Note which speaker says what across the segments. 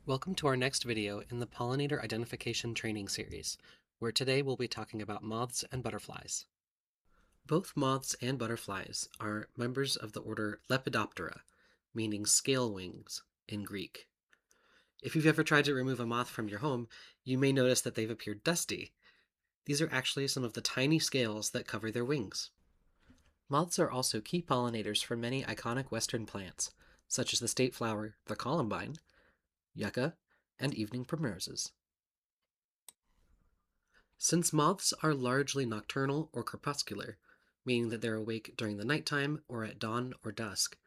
Speaker 1: Welcome to our next video in the Pollinator Identification Training Series, where today we'll be talking about moths and butterflies. Both moths and butterflies are members of the order Lepidoptera, meaning scale wings in Greek. If you've ever tried to remove a moth from your home, you may notice that they've appeared dusty. These are actually some of the tiny scales that cover their wings. Moths are also key pollinators for many iconic Western plants, such as the state flower, the columbine, yucca, and evening primroses. Since moths are largely nocturnal or crepuscular, meaning that they're awake during the nighttime or at dawn or dusk,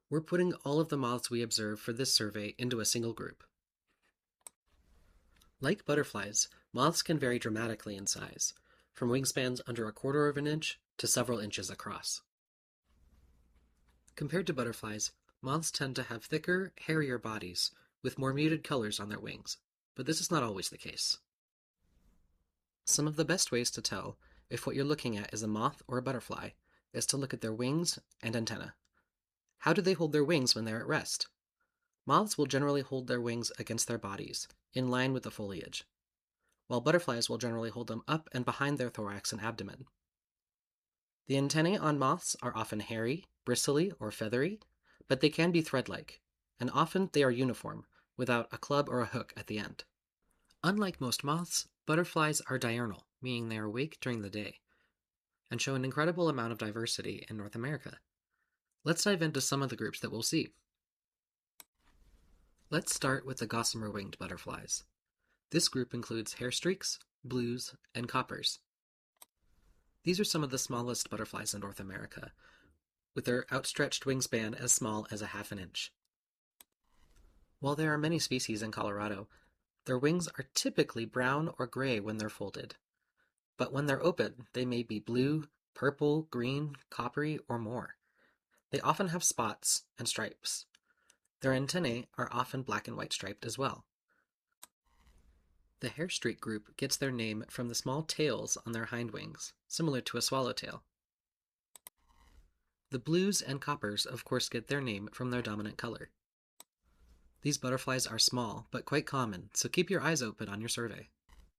Speaker 1: we're putting all of the moths we observe for this survey into a single group. Like butterflies, moths can vary dramatically in size, from wingspans under a quarter of an inch to several inches across. Compared to butterflies, moths tend to have thicker, hairier bodies with more muted colors on their wings, but this is not always the case. Some of the best ways to tell if what you're looking at is a moth or a butterfly is to look at their wings and antennae. How do they hold their wings when they're at rest? Moths will generally hold their wings against their bodies, in line with the foliage, while butterflies will generally hold them up and behind their thorax and abdomen. The antennae on moths are often hairy, bristly, or feathery, but they can be thread-like, and often they are uniform, without a club or a hook at the end. Unlike most moths, butterflies are diurnal, meaning they are awake during the day, and show an incredible amount of diversity in North America. Let's dive into some of the groups that we'll see. Let's start with the gossamer-winged butterflies. This group includes hairstreaks, blues, and coppers. These are some of the smallest butterflies in North America, with their outstretched wingspan as small as a half an inch. While there are many species in Colorado, their wings are typically brown or gray when they're folded, but when they're open, they may be blue, purple, green, coppery, or more. They often have spots and stripes. Their antennae are often black and white striped as well. The hairstreak group gets their name from the small tails on their hind wings, similar to a swallowtail. The blues and coppers, of course, get their name from their dominant color. These butterflies are small, but quite common, so keep your eyes open on your survey.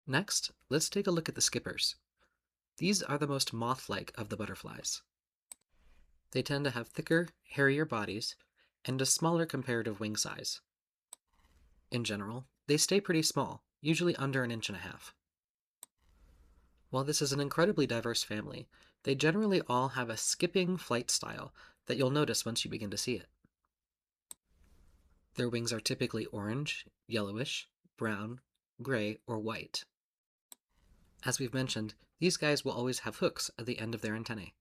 Speaker 1: Next, let's take a look at the skippers. These are the most moth-like of the butterflies. They tend to have thicker, hairier bodies, and a smaller comparative wing size. In general, they stay pretty small, usually under an inch and a half. While this is an incredibly diverse family, they generally all have a skipping flight style that you'll notice once you begin to see it. Their wings are typically orange, yellowish, brown, gray, or white. As we've mentioned, these guys will always have hooks at the end of their antennae.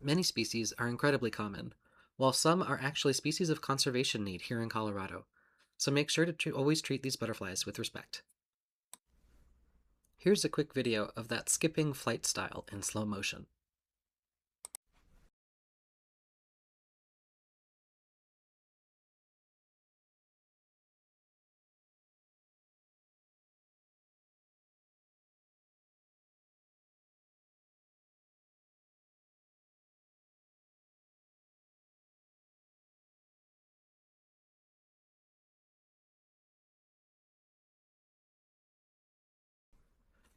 Speaker 1: Many species are incredibly common, while some are actually species of conservation need here in Colorado, so make sure to always treat these butterflies with respect. Here's a quick video of that skipping flight style in slow motion.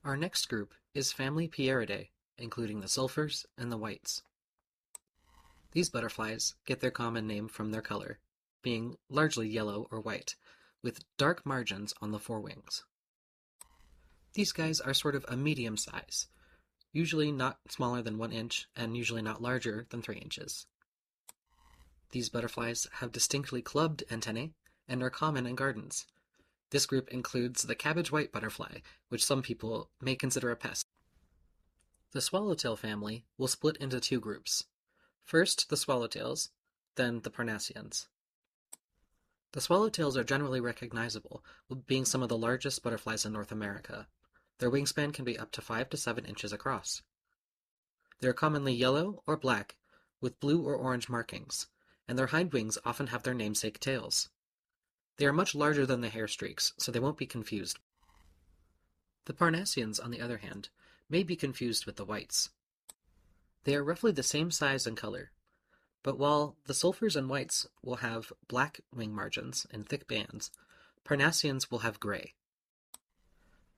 Speaker 1: Our next group is family Pieridae, including the sulfurs and the whites. These butterflies get their common name from their color, being largely yellow or white, with dark margins on the forewings. These guys are sort of a medium size, usually not smaller than 1 inch and usually not larger than 3 inches. These butterflies have distinctly clubbed antennae and are common in gardens. This group includes the cabbage white butterfly, which some people may consider a pest. The swallowtail family will split into two groups. First, the swallowtails, then the Parnassians. The swallowtails are generally recognizable, being some of the largest butterflies in North America. Their wingspan can be up to 5 to 7 inches across. They are commonly yellow or black, with blue or orange markings, and their hind wings often have their namesake tails. They are much larger than the hairstreaks, so they won't be confused. The Parnassians, on the other hand, may be confused with the whites. They are roughly the same size and color, but while the sulfurs and whites will have black wing margins and thick bands, Parnassians will have gray.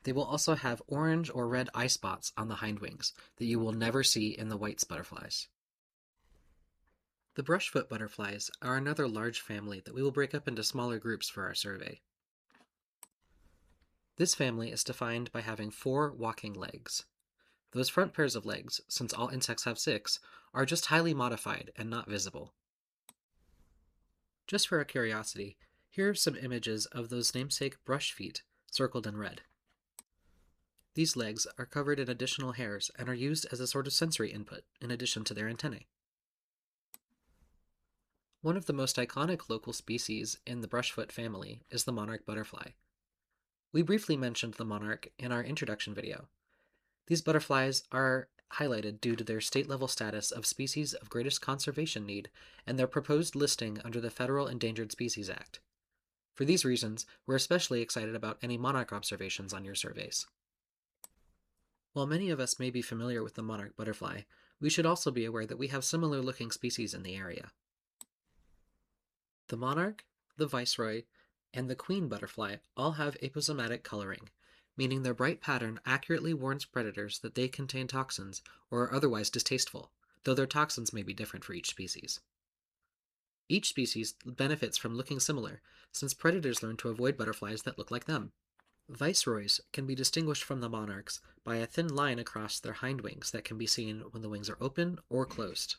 Speaker 1: They will also have orange or red eye spots on the hindwings that you will never see in the White's butterflies. The brushfoot butterflies are another large family that we will break up into smaller groups for our survey. This family is defined by having 4 walking legs. Those front pairs of legs, since all insects have 6, are just highly modified and not visible. Just for our curiosity, here are some images of those namesake brush feet, circled in red. These legs are covered in additional hairs and are used as a sort of sensory input, in addition to their antennae. One of the most iconic local species in the brushfoot family is the monarch butterfly. We briefly mentioned the monarch in our introduction video. These butterflies are highlighted due to their state-level status of species of greatest conservation need and their proposed listing under the Federal Endangered Species Act. For these reasons, we're especially excited about any monarch observations on your surveys. While many of us may be familiar with the monarch butterfly, we should also be aware that we have similar-looking species in the area. The monarch, the viceroy, and the queen butterfly all have aposematic coloring, meaning their bright pattern accurately warns predators that they contain toxins or are otherwise distasteful, though their toxins may be different for each species. Each species benefits from looking similar, since predators learn to avoid butterflies that look like them. Viceroys can be distinguished from the monarchs by a thin line across their hindwings that can be seen when the wings are open or closed.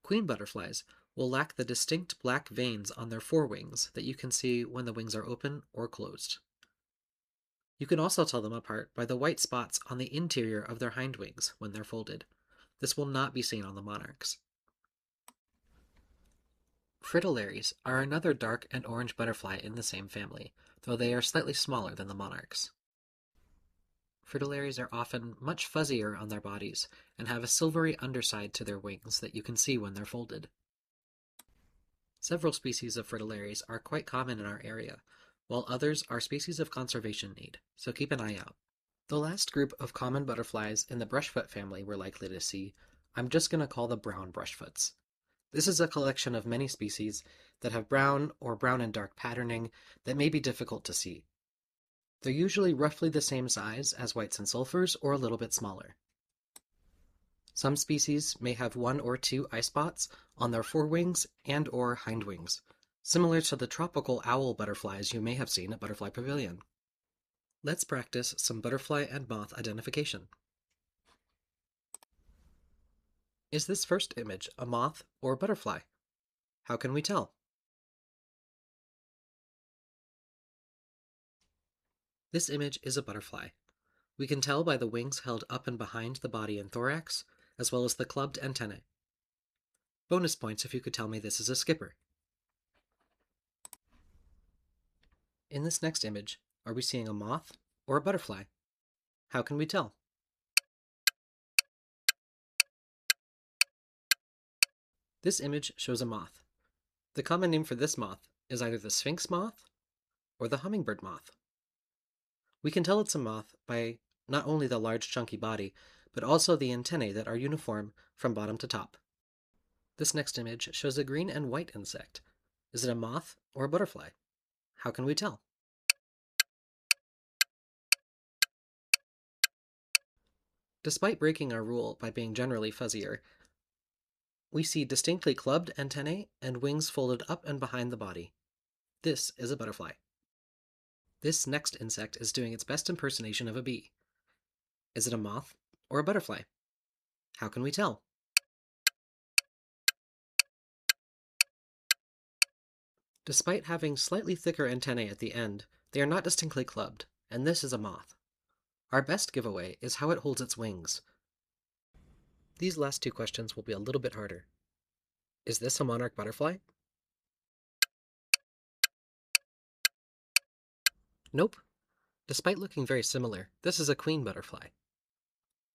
Speaker 1: Queen butterflies will lack the distinct black veins on their forewings that you can see when the wings are open or closed. You can also tell them apart by the white spots on the interior of their hindwings when they're folded. This will not be seen on the monarchs. Fritillaries are another dark and orange butterfly in the same family, though they are slightly smaller than the monarchs. Fritillaries are often much fuzzier on their bodies and have a silvery underside to their wings that you can see when they're folded. Several species of fritillaries are quite common in our area, while others are species of conservation need, so keep an eye out. The last group of common butterflies in the brushfoot family we're likely to see, I'm just going to call the brown brushfoots. This is a collection of many species that have brown or brown and dark patterning that may be difficult to see. They're usually roughly the same size as whites and sulfurs or a little bit smaller. Some species may have 1 or 2 eye spots on their forewings and or hindwings, similar to the tropical owl butterflies you may have seen at Butterfly Pavilion. Let's practice some butterfly and moth identification. Is this first image a moth or a butterfly? How can we tell? This image is a butterfly. We can tell by the wings held up and behind the body and thorax, as well as the clubbed antennae. Bonus points if you could tell me this is a skipper. In this next image, are we seeing a moth or a butterfly? How can we tell? This image shows a moth. The common name for this moth is either the sphinx moth or the hummingbird moth. We can tell it's a moth by not only the large chunky body, but also the antennae that are uniform from bottom to top. This next image shows a green and white insect. Is it a moth or a butterfly? How can we tell? Despite breaking our rule by being generally fuzzier, we see distinctly clubbed antennae and wings folded up and behind the body. This is a butterfly. This next insect is doing its best impersonation of a bee. Is it a moth or a butterfly? How can we tell? Despite having slightly thicker antennae at the end, they are not distinctly clubbed, and this is a moth. Our best giveaway is how it holds its wings. These last 2 questions will be a little bit harder. Is this a monarch butterfly? Nope. Despite looking very similar, this is a queen butterfly.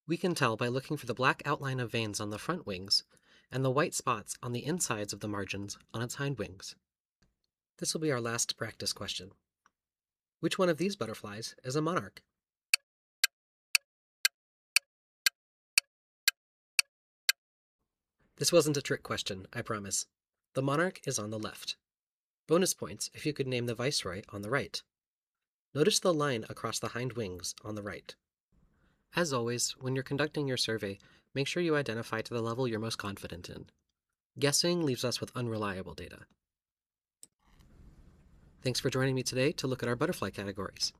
Speaker 1: We can tell by looking for the black outline of veins on the front wings and the white spots on the insides of the margins on its hind wings. This will be our last practice question. Which one of these butterflies is a monarch? This wasn't a trick question, I promise. The monarch is on the left. Bonus points if you could name the viceroy on the right. Notice the line across the hind wings on the right. As always, when you're conducting your survey, make sure you identify to the level you're most confident in. Guessing leaves us with unreliable data. Thanks for joining me today to look at our butterfly categories.